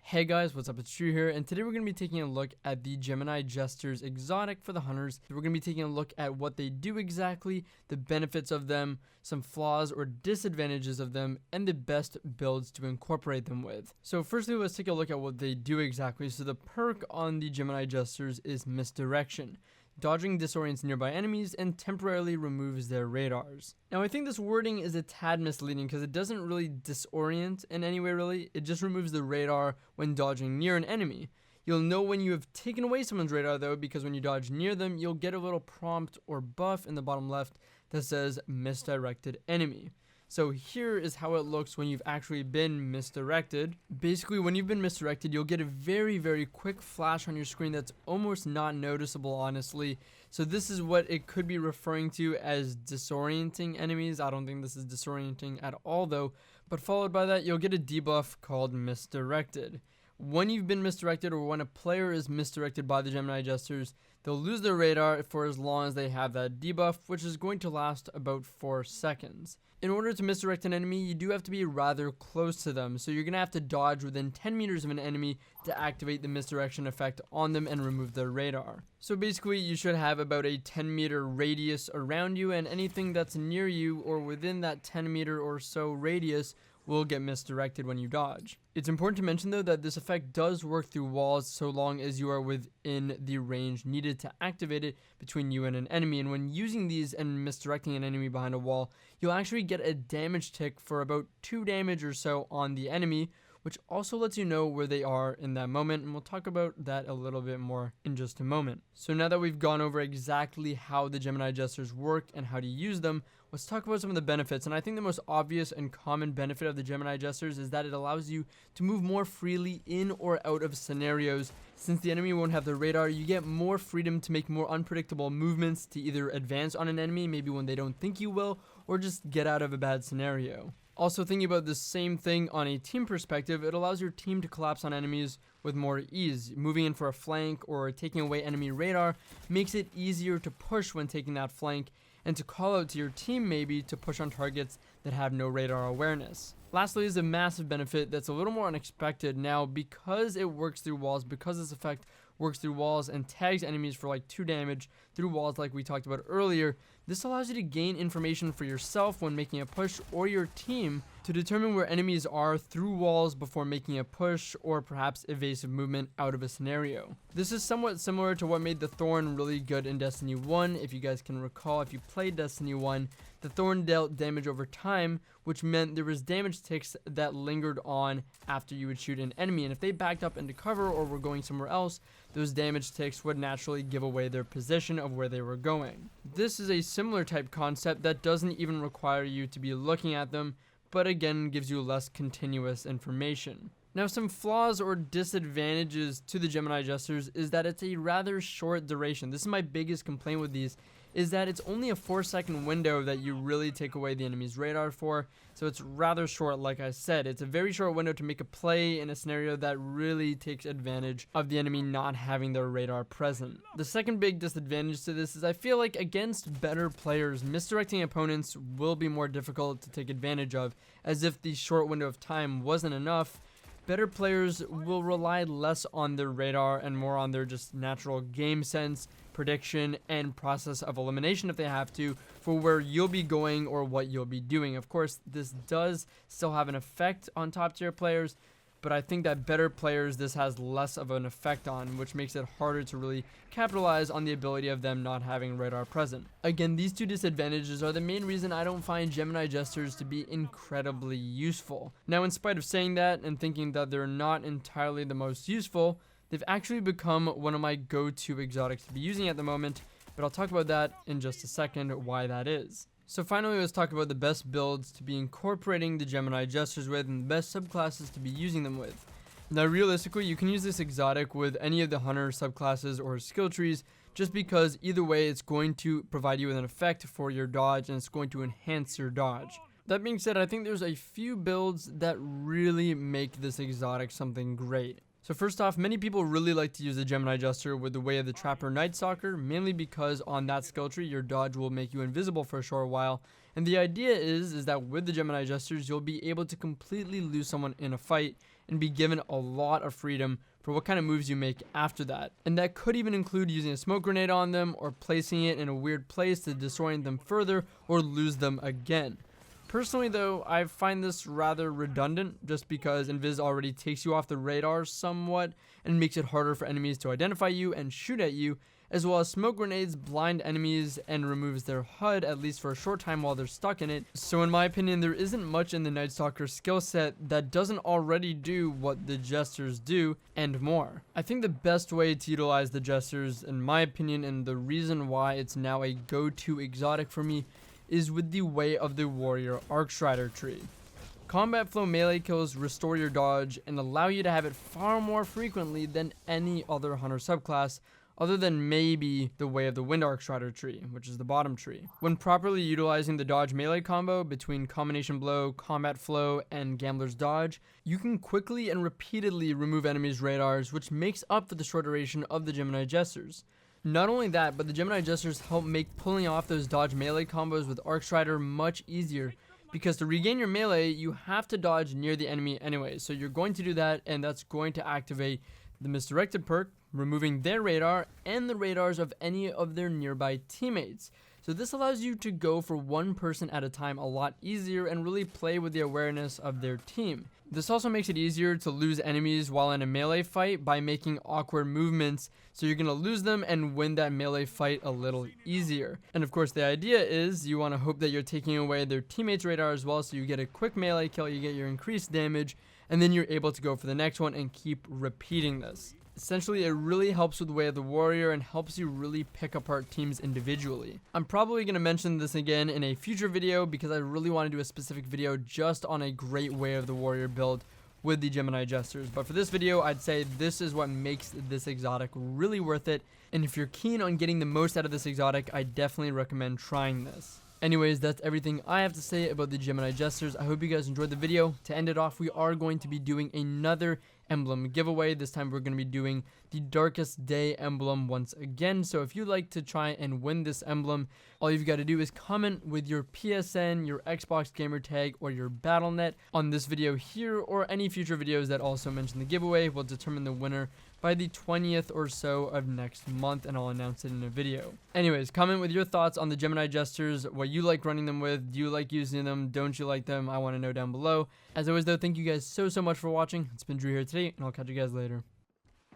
Hey guys, what's up? It's Drew here, and today we're going to be taking a look at the Gemini Jester's exotic for the hunters. We're going to be taking a look at what they do exactly, the benefits of them, some flaws or disadvantages of them, and the best builds to incorporate them with. So firstly, let's take a look at what they do exactly. So the perk on the Gemini Jesters is Misdirection. Dodging disorients nearby enemies and temporarily removes their radars. Now I think this wording is a tad misleading because it doesn't really disorient in any way really, it just removes the radar when dodging near an enemy. You'll know when you have taken away someone's radar though, because when you dodge near them, you'll get a little prompt or buff in the bottom left that says misdirected enemy. So here is how it looks when you've actually been misdirected. Basically, when you've been misdirected, you'll get a very quick flash on your screen that's almost not noticeable, honestly. So this is what it could be referring to as disorienting enemies. I don't think this is disorienting at all though. But followed by that, you'll get a debuff called misdirected. When you've been misdirected or when a player is misdirected by the Gemini Jesters, they'll lose their radar for as long as they have that debuff, which is going to last about 4 seconds. In order to misdirect an enemy, you do have to be rather close to them, so you're going to have to dodge within 10 meters of an enemy to activate the misdirection effect on them and remove their radar. So basically, you should have about a 10-meter radius around you, and anything that's near you or within that 10-meter or so radius will get misdirected when you dodge. It's important to mention though that this effect does work through walls so long as you are within the range needed to activate it between you and an enemy, and when using these and misdirecting an enemy behind a wall, you'll actually get a damage tick for about 2 damage or so on the enemy, which also lets you know where they are in that moment, and we'll talk about that a little bit more in just a moment. So now that we've gone over exactly how the Gemini Jesters work and how to use them, let's talk about some of the benefits. And I think the most obvious and common benefit of the Gemini Jesters is that it allows you to move more freely in or out of scenarios. Since the enemy won't have their radar, you get more freedom to make more unpredictable movements to either advance on an enemy, maybe when they don't think you will, or just get out of a bad scenario. Also, thinking about the same thing on a team perspective, it allows your team to collapse on enemies with more ease. Moving in for a flank or taking away enemy radar makes it easier to push when taking that flank, and to call out to your team maybe to push on targets that have no radar awareness. Lastly is a massive benefit that's a little more unexpected. Now, because it works through walls, because this effect works through walls and tags enemies for like 2 damage through walls like we talked about earlier, this allows you to gain information for yourself when making a push, or your team to determine where enemies are through walls before making a push or perhaps evasive movement out of a scenario. This is somewhat similar to what made the Thorn really good in Destiny 1. If you guys can recall, if you played Destiny 1, the Thorn dealt damage over time, which meant there was damage ticks that lingered on after you would shoot an enemy, and if they backed up into cover or were going somewhere else, those damage ticks would naturally give away their position of where they were going. This is a similar type concept that doesn't even require you to be looking at them, but again gives you less continuous information. Now, some flaws or disadvantages to the Gemini Jesters is that it's a rather short duration. This is my biggest complaint with these, is that it's only a 4-second window that you really take away the enemy's radar for. So it's rather short, like I said. It's a very short window to make a play in a scenario that really takes advantage of the enemy not having their radar present. The second big disadvantage to this is I feel like against better players, misdirecting opponents will be more difficult to take advantage of, as if the short window of time wasn't enough. Better players will rely less on their radar and more on their just natural game sense, prediction, and process of elimination if they have to, for where you'll be going or what you'll be doing. Of course, this does still have an effect on top tier players, but I think that better players this has less of an effect on, which makes it harder to really capitalize on the ability of them not having radar present. Again, these 2 disadvantages are the main reason I don't find Gemini Jesters to be incredibly useful. Now, in spite of saying that and thinking that they're not entirely the most useful, they've actually become one of my go-to exotics to be using at the moment, but I'll talk about that in just a second, why that is. So finally, let's talk about the best builds to be incorporating the Gemini Jesters with and the best subclasses to be using them with. Now, realistically, you can use this exotic with any of the hunter subclasses or skill trees, just because either way it's going to provide you with an effect for your dodge and it's going to enhance your dodge. That being said, I think there's a few builds that really make this exotic something great. So first off, many people really like to use the Gemini Jester with the Way of the Trapper Night Stalker, mainly because on that skill tree, your dodge will make you invisible for a short while. And the idea is that with the Gemini Jesters, you'll be able to completely lose someone in a fight and be given a lot of freedom for what kind of moves you make after that. And that could even include using a smoke grenade on them or placing it in a weird place to disorient them further or lose them again. Personally though, I find this rather redundant just because Invis already takes you off the radar somewhat and makes it harder for enemies to identify you and shoot at you, as well as smoke grenades blind enemies and removes their HUD at least for a short time while they're stuck in it. So in my opinion, there isn't much in the Night Stalker skill set that doesn't already do what the Jesters do and more. I think the best way to utilize the Jesters, in my opinion, and the reason why it's now a go-to exotic for me, is with the Way of the Warrior Arcstrider tree. Combat flow melee kills restore your dodge and allow you to have it far more frequently than any other hunter subclass, other than maybe the Way of the Wind Arcstrider tree, which is the bottom tree. When properly utilizing the dodge melee combo between combination blow, combat flow, and gambler's dodge, you can quickly and repeatedly remove enemies' radars, which makes up for the short duration of the Gemini Jesters. Not only that, but the Gemini Jesters help make pulling off those dodge melee combos with Arcstrider much easier, because to regain your melee, you have to dodge near the enemy anyway, so you're going to do that, and that's going to activate the Misdirected perk, removing their radar and the radars of any of their nearby teammates. So this allows you to go for one person at a time a lot easier and really play with the awareness of their team. This also makes it easier to lose enemies while in a melee fight by making awkward movements, so you're going to lose them and win that melee fight a little easier. And of course the idea is you want to hope that you're taking away their teammates' radar as well, so you get a quick melee kill, you get your increased damage, and then you're able to go for the next one and keep repeating this. Essentially, it really helps with Way of the Warrior and helps you really pick apart teams individually. I'm probably going to mention this again in a future video because I really want to do a specific video just on a great Way of the Warrior build with the Gemini Jesters. But for this video, I'd say this is what makes this exotic really worth it. And if you're keen on getting the most out of this exotic, I definitely recommend trying this. Anyways, that's everything I have to say about the Gemini Jesters. I hope you guys enjoyed the video. To end it off, we are going to be doing another emblem giveaway. This time we're going to be doing the Darkest Day emblem once again. So if you'd like to try and win this emblem, all you've got to do is comment with your PSN, your Xbox gamer tag, or your BattleNet on this video here, or any future videos that also mention the giveaway. We'll determine the winner by the 20th or so of next month, and I'll announce it in a video. Anyways, comment with your thoughts on the Gemini Jesters, what you like running them with, do you like using them, don't you like them, I want to know down below. As always though, thank you guys so much for watching. It's been Drew here today, and I'll catch you guys later.